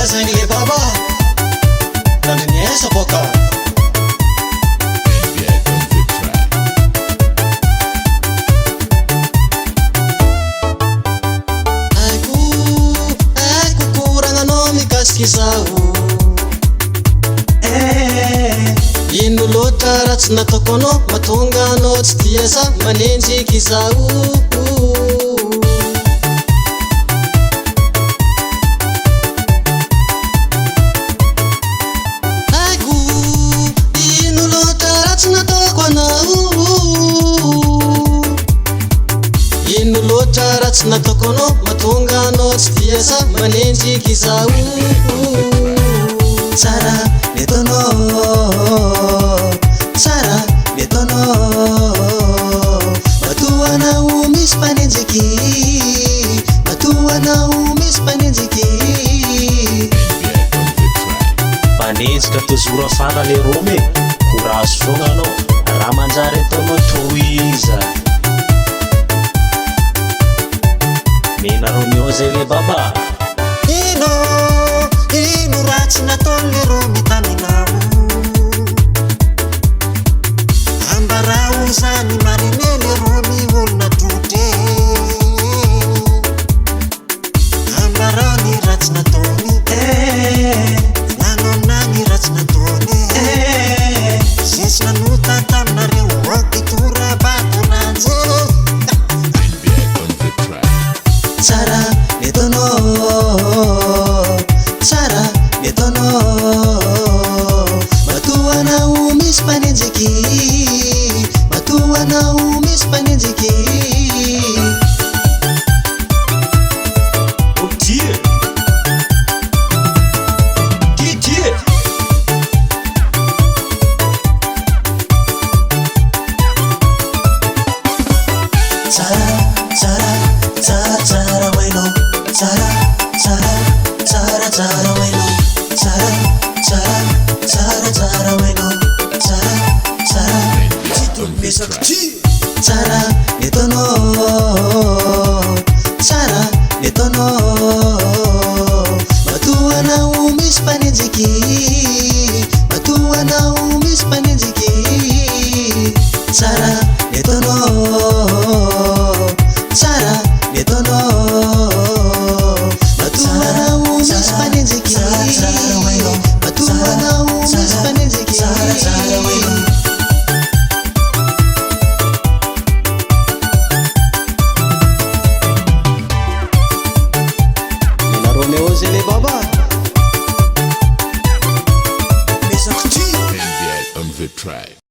zany baba nandriniesa boka aiko koragnanao mikasiky zao ino loatra raha tsy nataoko anao mahatonga anao tsy tia za manenjiky zao aiko ino loatra raha tsy nataoko anao ino loatra raha tsy nataoko anao mahatonga anao tsy tia za manenjiky zao tsara tsara metonao matoanao misy mpanenjiky matoanao misy mpanenjiky manenjika tozoro afara le rome korazo fogna anao raha manjary ataonao toiza mena romeo zay le baba ino raha tsy nataon'le romy taminao ambarao zany marine le romy olona trotre ambarao ny raha tsy nataony nano aminany raha tsy nataony zesy nanota taminareo okitora batonanjy tsara metonao tsara metonao matoanao misy mpanenjiky matoanao misy mpanenjiky tsara waino tsara waino tsara waino tsara mesakty tsara metonao tsara metonao matoanao misy mpanenjiky matoanao misy mpanenjiky tsara metonao tsara metonao matoanao misy mpanenjiky matoanao misy mpanenjiky mena romeo zay le baba mesakty on the track.